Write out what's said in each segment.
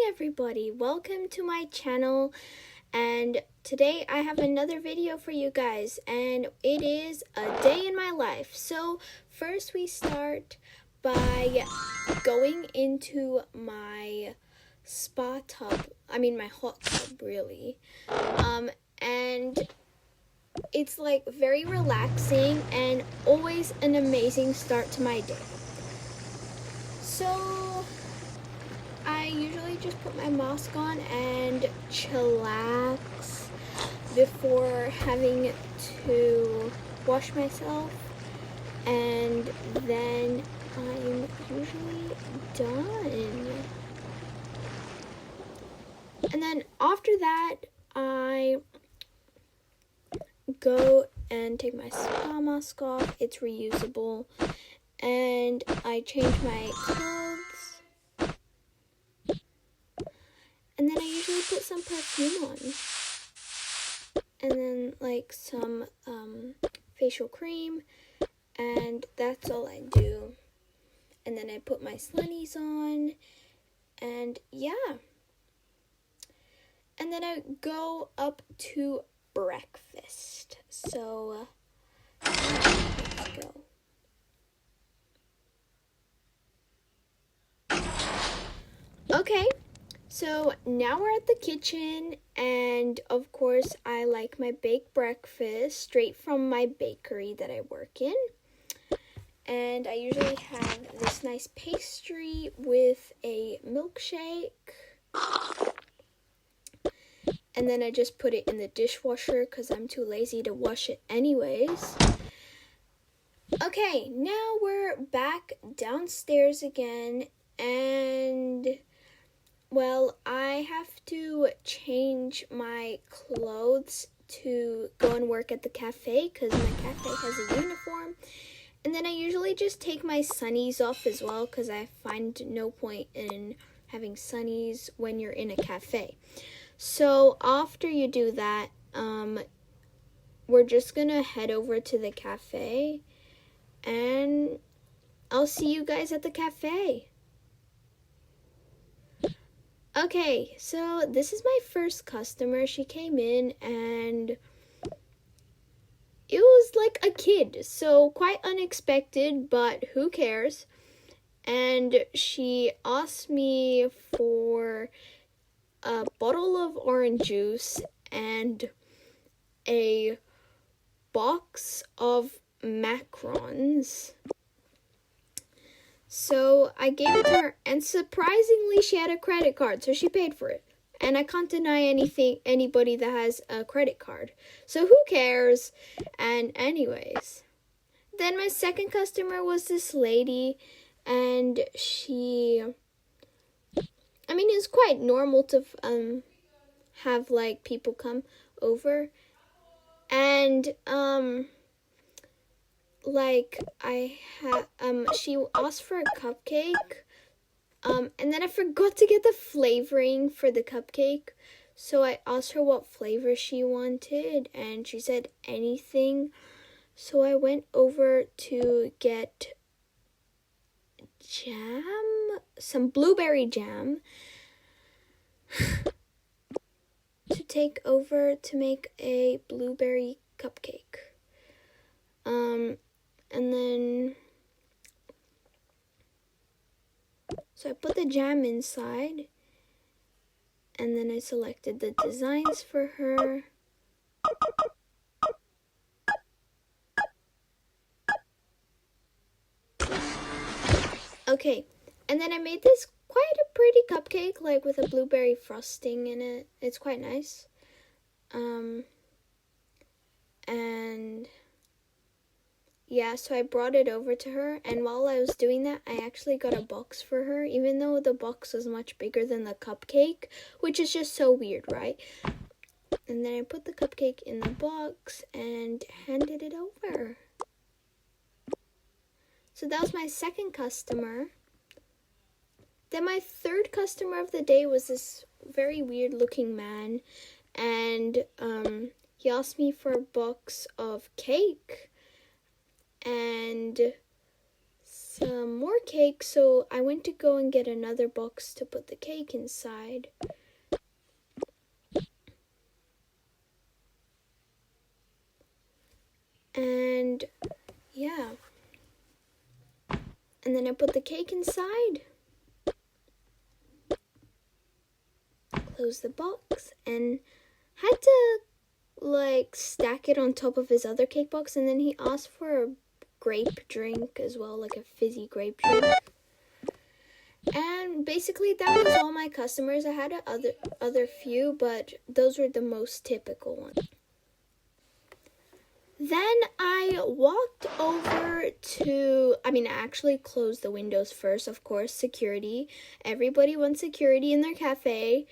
everybody, welcome to my channel, and today I have another video for you guys, and it is a day in my life. So first we start by going into my spa tub, my hot tub really, and it's like very relaxing and always an amazing start to my day. So I usually just put my mask on and chillax before having to wash myself, and then I'm usually done. And then after that, I go and take my spa mask off. It's reusable. And I change my clothes. And then I usually put some perfume on. And then like some facial cream. And that's all I do. And then I put my slunnies on. And yeah. And then I go up to breakfast. So let's go. Okay. So now we're at the kitchen, and of course I like my baked breakfast straight from my bakery that I work in. And I usually have this nice pastry with a milkshake. And then I just put it in the dishwasher because I'm too lazy to wash it anyways. Okay, now we're back downstairs again, and well, I have to change my clothes to go and work at the cafe because my cafe has a uniform. And then I usually just take my sunnies off as well because I find no point in having sunnies when you're in a cafe. So after you do that, we're just going to head over to the cafe, and I'll see you guys at the cafe. Okay, so this is my first customer. She came in and it was like a kid, so quite unexpected, but who cares? And she asked me for a bottle of orange juice and a box of macarons. So I gave it to her, and surprisingly she had a credit card, so she paid for it. And I can't deny anybody that has a credit card. So who cares? And anyways, then my second customer was this lady, and it's quite normal to have like people come over, and she asked for a cupcake, and then I forgot to get the flavoring for the cupcake, so I asked her what flavor she wanted, and she said anything, so I went over to get jam, some blueberry jam, to take over to make a blueberry cupcake. And then, so I put the jam inside, and then I selected the designs for her. Okay, and then I made this quite a pretty cupcake, like with a blueberry frosting in it. It's quite nice. And yeah, so I brought it over to her, and while I was doing that, I actually got a box for her, even though the box was much bigger than the cupcake, which is just so weird, right? And then I put the cupcake in the box and handed it over. So that was my second customer. Then my third customer of the day was this very weird looking man, and he asked me for a box of cake and some more cake, so I went to go and get another box to put the cake inside. And yeah. And then I put the cake inside, closed the box, and had to like stack it on top of his other cake box. And then he asked for a grape drink as well, like a fizzy grape drink. And basically that was all my customers. I had other few, but those were the most typical ones. Then I walked over to, I actually closed the windows first, of course, security. Everybody wants security in their cafe.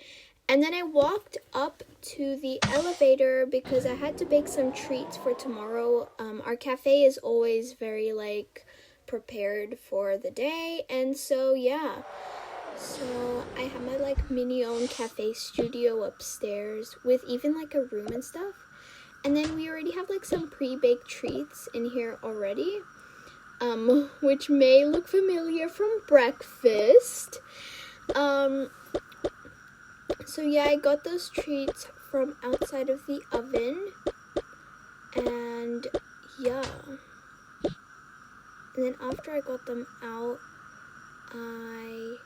And then I walked up to the elevator because I had to bake some treats for tomorrow. Our cafe is always very, prepared for the day. And so, yeah. So I have my, mini own cafe studio upstairs with even, a room and stuff. And then we already have some pre-baked treats in here already, which may look familiar from breakfast. So yeah, I got those treats from outside of the oven, and yeah. And then after I got them out, I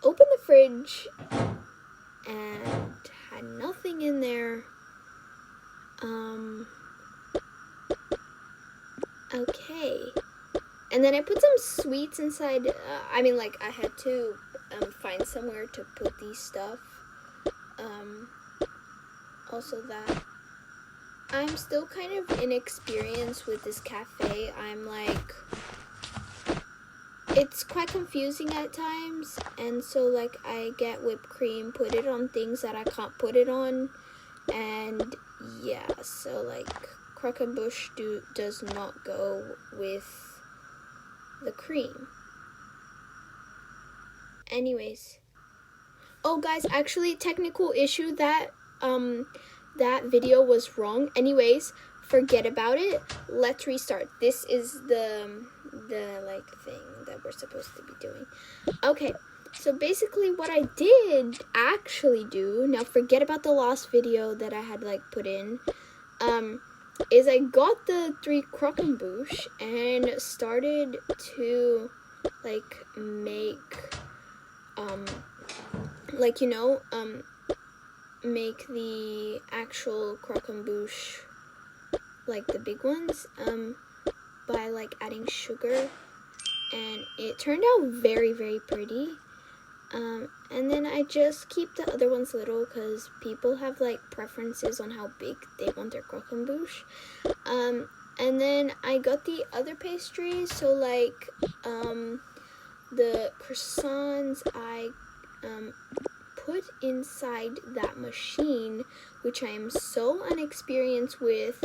opened the fridge and had nothing in there. Okay. And then I put some sweets inside. I had to find somewhere to put these stuff. Also that I'm still kind of inexperienced with this cafe. It's quite confusing at times, and so I get whipped cream, put it on things that I can't put it on, and yeah, so croquembouche does not go with the cream. Anyways, oh guys, actually technical issue, that video was wrong. Anyways, forget about it. Let's restart. This is the thing that we're supposed to be doing. Okay, so basically what I did actually do, now forget about the last video that I had put in, is I got the 3 croquembouche and started to make make the actual croquembouche, the big ones, by adding sugar, and it turned out very, very pretty. And then I just keep the other ones little because people have preferences on how big they want their croquembouche. And then I got the other pastries, so the croissants I put inside that machine, which I am so unexperienced with.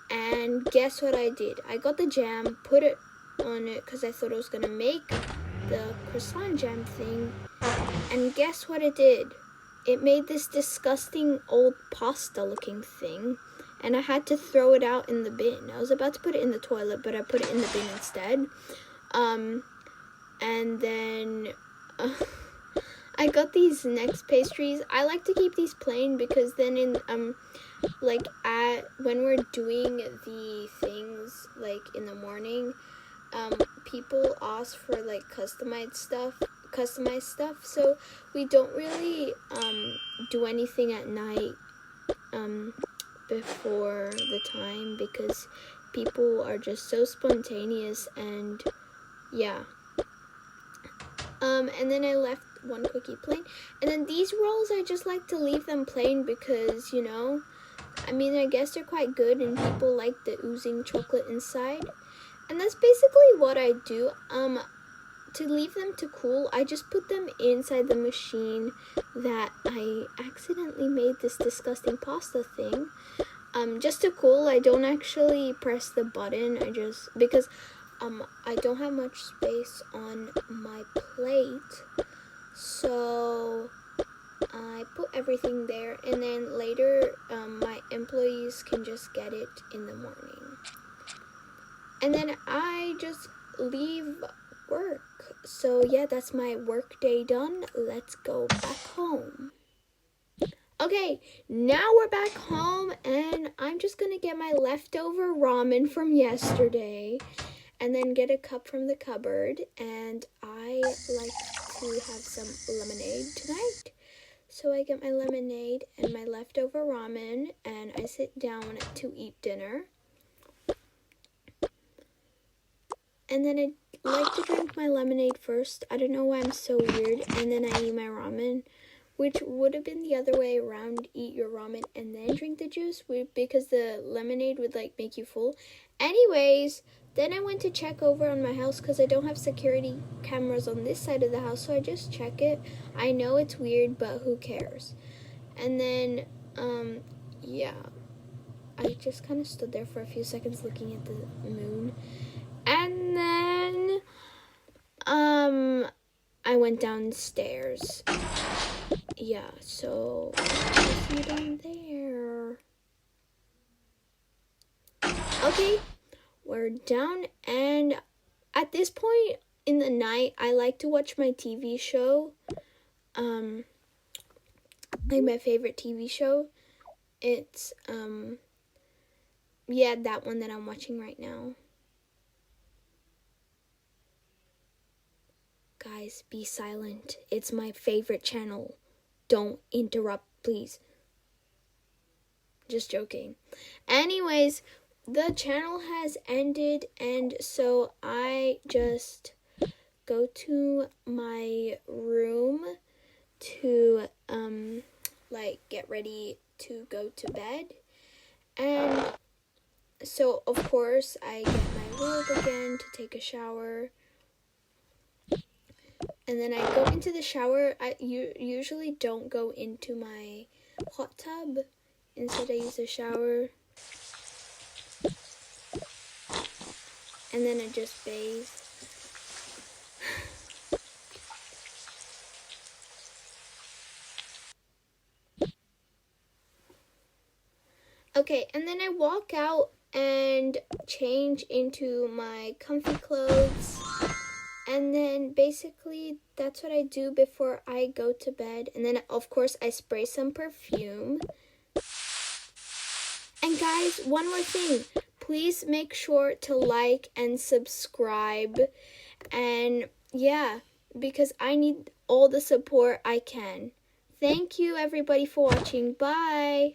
And guess what I did? I got the jam, put it on it because I thought I was gonna make the croissant jam thing, and guess what it did? It made this disgusting old pasta looking thing, and I had to throw it out in the bin. I was about to put it in the toilet, but I put it in the bin instead. And then I got these next pastries. I like to keep these plain because then in when we're doing the things in the morning, people ask for customized stuff, so we don't really do anything at night before the time because people are just so spontaneous, and yeah. And then I left one cookie plain, and then these rolls I just like to leave them plain because I guess they're quite good and people like the oozing chocolate inside. And that's basically what I do. To leave them to cool, I just put them inside the machine that I accidentally made this disgusting pasta thing. Just to cool. I don't actually press the button. Because I don't have much space on my plate. So I put everything there, and then later my employees can just get it in the morning. And then I just leave work. So yeah, that's my work day done. Let's go back home. Okay, now we're back home, and I'm just gonna get my leftover ramen from yesterday and then get a cup from the cupboard, and I like to have some lemonade tonight. So I get my lemonade and my leftover ramen, and I sit down to eat dinner. And then I like to drink my lemonade first. I don't know why I'm so weird. And then I eat my ramen, which would have been the other way around. Eat your ramen and then drink the juice, because the lemonade would like make you full. Anyways, then I went to check over on my house because I don't have security cameras on this side of the house. So I just check it. I know it's weird, but who cares? And then, yeah. I just kind of stood there for a few seconds looking at the moon. And then, I went downstairs. Yeah, so I'll see you down there. Okay, we're down, and at this point in the night, I like to watch my TV show. Like my favorite TV show. It's, yeah, that one that I'm watching right now. Guys, be silent. It's my favorite channel. Don't interrupt, please. Just joking. Anyways, the channel has ended, and so I just go to my room to, like, get ready to go to bed. And so, of course, I get my robe again to take a shower. And then I go into the shower. I usually don't go into my hot tub. Instead, I use a shower. And then I just bathe. Okay, and then I walk out and change into my comfy clothes. And then basically that's what I do before I go to bed. And then of course I spray some perfume. And guys, one more thing. Please make sure to like and subscribe. And yeah, because I need all the support I can. Thank you everybody for watching. Bye.